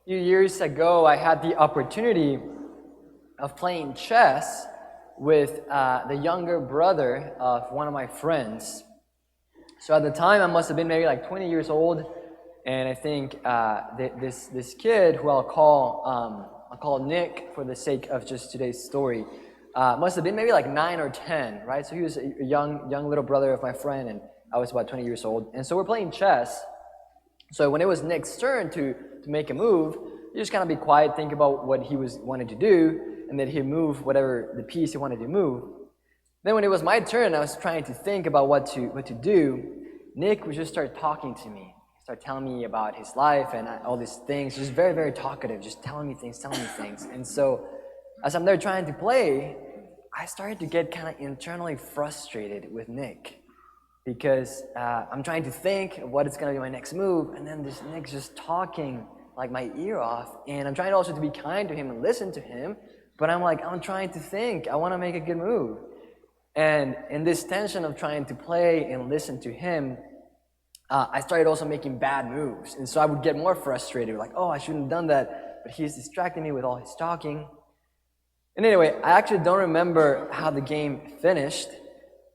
few years ago, I had the opportunity of playing chess with the younger brother of one of my friends. So at the time, I must have been maybe like 20 years old, and I think this kid, who I'll call Nick for the sake of just today's story, must have been maybe like 9 or 10, right? So he was a young little brother of my friend, and I was about 20 years old. And so we're playing chess. So when it was Nick's turn to make a move, you just kind of be quiet, think about what he wanted to do, and then he'd move whatever the piece he wanted to move. Then when it was my turn, I was trying to think about what to do. Nick would just start talking to me, start telling me about his life and all these things. Just very, very talkative, just telling me things. And so as I'm there trying to play, I started to get kind of internally frustrated with Nick, because I'm trying to think of what is going to be my next move, and then this Nick's just talking like my ear off, and I'm trying also to be kind to him and listen to him, but I'm trying to think, I want to make a good move. And in this tension of trying to play and listen to him, I started also making bad moves, and so I would get more frustrated, like, oh, I shouldn't have done that, but he's distracting me with all his talking. And anyway, I actually don't remember how the game finished.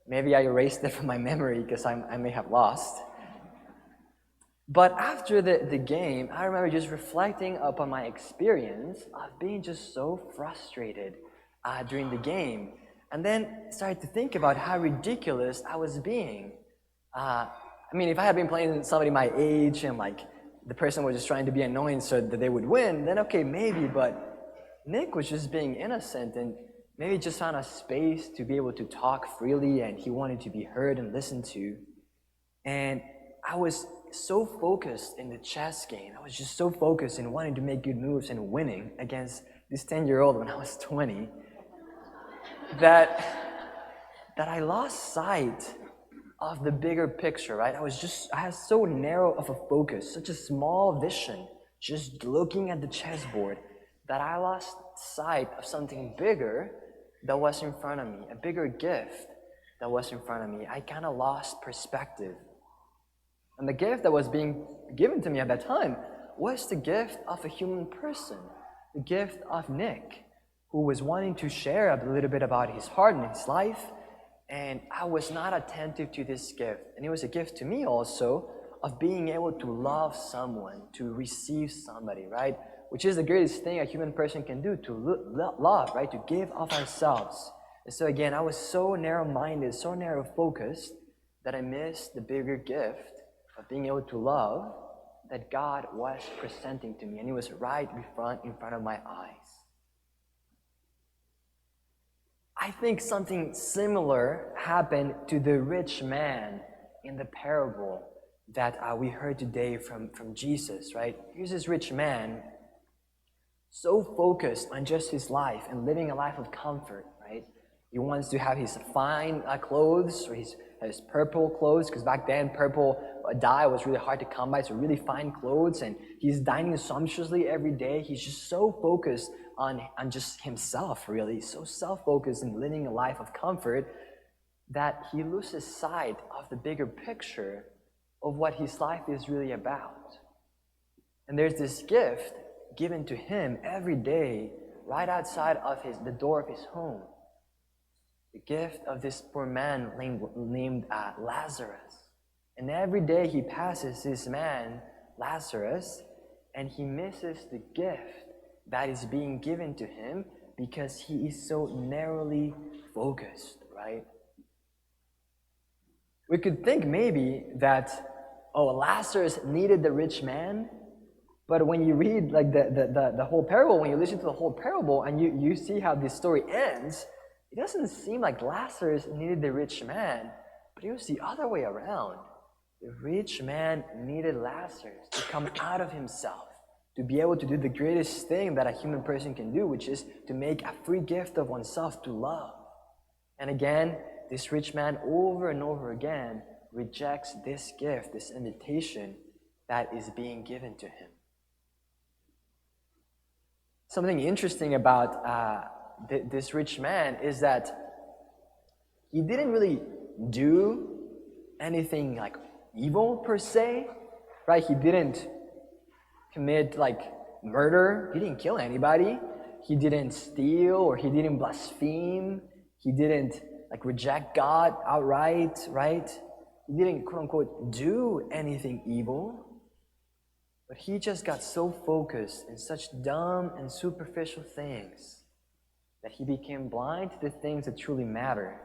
Maybe I erased it from my memory because I may have lost. But after the game, I remember just reflecting upon my experience of being just so frustrated during the game. And then started to think about how ridiculous I was being. If I had been playing with somebody my age and like the person was just trying to be annoying so that they would win, then okay, maybe. But Nick was just being innocent and maybe just found a space to be able to talk freely, and he wanted to be heard and listened to. And I was so focused in the chess game. I was just so focused in wanting to make good moves and winning against this 10-year-old when I was 20 that I lost sight of the bigger picture, right? I had so narrow of a focus, such a small vision, just looking at the chessboard, that I lost sight of something bigger that was in front of me, a bigger gift that was in front of me. I kind of lost perspective. And the gift that was being given to me at that time was the gift of a human person, the gift of Nick, who was wanting to share a little bit about his heart and his life, and I was not attentive to this gift. And it was a gift to me also of being able to love someone, to receive somebody, right? Which is the greatest thing a human person can do, to love, right? To give of ourselves. And so again, I was so narrow-minded, so narrow-focused, that I missed the bigger gift of being able to love that God was presenting to me. And it was right in front of my eyes. I think something similar happened to the rich man in the parable that we heard today from Jesus, right? Here's this rich man, so focused on just his life and living a life of comfort, right? He wants to have his fine clothes, or his purple clothes, because back then purple dye was really hard to come by, so really fine clothes, and he's dining sumptuously every day. He's just so focused on just himself, really, so self-focused in living a life of comfort that he loses sight of the bigger picture of what his life is really about. And there's this gift given to him every day right outside of the door of his home. The gift of this poor man named Lazarus. And every day he passes this man, Lazarus, and he misses the gift that is being given to him because he is so narrowly focused, right? We could think maybe that, Lazarus needed the rich man, but when you read like the whole parable, when you listen to the whole parable and you see how this story ends, it doesn't seem like Lazarus needed the rich man, but it was the other way around. The rich man needed Lazarus to come out of himself, to be able to do the greatest thing that a human person can do, which is to make a free gift of oneself to love. And again, this rich man over and over again rejects this gift, this invitation that is being given to him. Something interesting about this rich man is that he didn't really do anything like evil per se, right? He didn't commit like murder. He didn't kill anybody. He didn't steal, or he didn't blaspheme. He didn't reject God outright, right? He didn't, quote unquote, do anything evil. But he just got so focused in such dumb and superficial things that he became blind to the things that truly matter.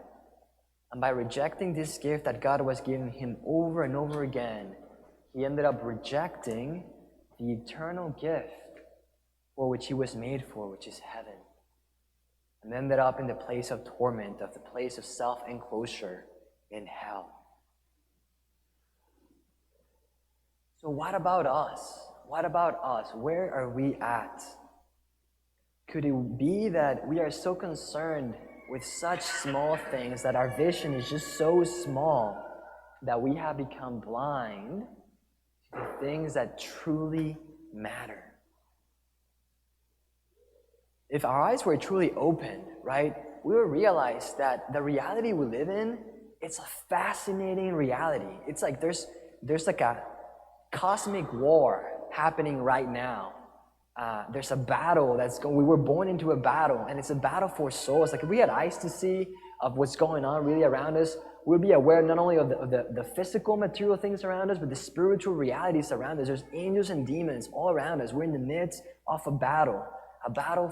And by rejecting this gift that God was giving him over and over again, he ended up rejecting the eternal gift for which he was made for, which is heaven. And ended up in the place of torment, of the place of self-enclosure in hell. So what about us? What about us? Where are we at? Could it be that we are so concerned with such small things that our vision is just so small that we have become blind to the things that truly matter? If our eyes were truly open, right, we would realize that the reality we live in, it's a fascinating reality. It's like there's like a cosmic war happening right now. There's a battle that's going. We were born into a battle, and it's a battle for souls. Like if we had eyes to see of what's going on really around us, we'd be aware not only of the physical, material things around us, but the spiritual realities around us. There's angels and demons all around us. We're in the midst of a battle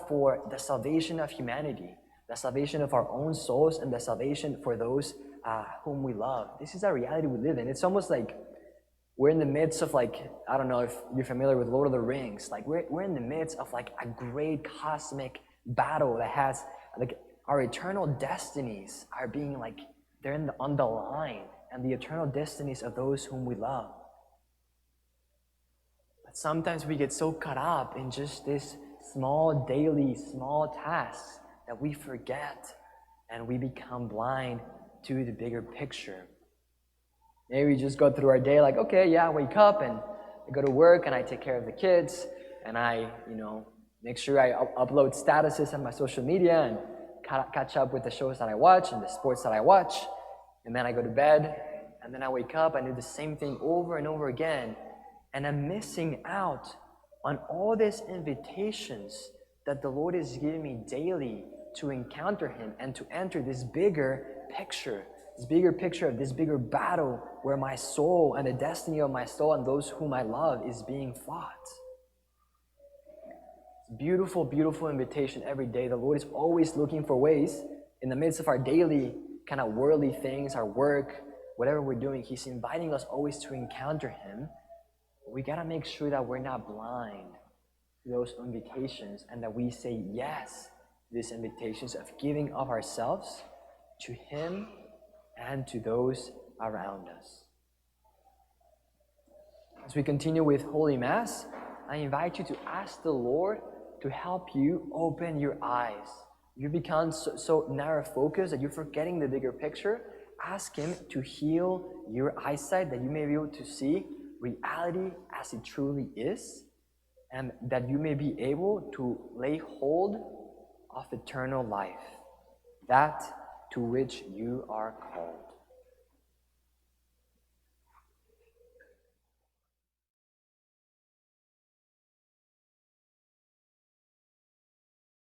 for the salvation of humanity, the salvation of our own souls, and the salvation for those whom we love. This is our reality we live in. It's almost like we're in the midst of I don't know if you're familiar with Lord of the Rings. We're in the midst of a great cosmic battle that has our eternal destinies are being they're on the line, and the eternal destinies of those whom we love. But sometimes we get so caught up in just this small tasks that we forget, and we become blind to the bigger picture. Maybe we just go through our day okay, yeah, I wake up and I go to work and I take care of the kids and I, make sure I upload statuses on my social media and catch up with the shows that I watch and the sports that I watch. And then I go to bed and then I wake up and do the same thing over and over again. And I'm missing out on all these invitations that the Lord is giving me daily to encounter Him and to enter this bigger picture of this bigger battle where my soul and the destiny of my soul and those whom I love is being fought. Beautiful, beautiful invitation every day. The Lord is always looking for ways in the midst of our daily kind of worldly things, our work, whatever we're doing. He's inviting us always to encounter Him. We got to make sure that we're not blind to those invitations and that we say yes to these invitations of giving of ourselves to Him and to those around us. As we continue with Holy Mass, I invite you to ask the Lord to help you open your eyes. You become so narrow-focused that you're forgetting the bigger picture. Ask Him to heal your eyesight, that you may be able to see reality as it truly is, and that you may be able to lay hold of eternal life, that to which you are called.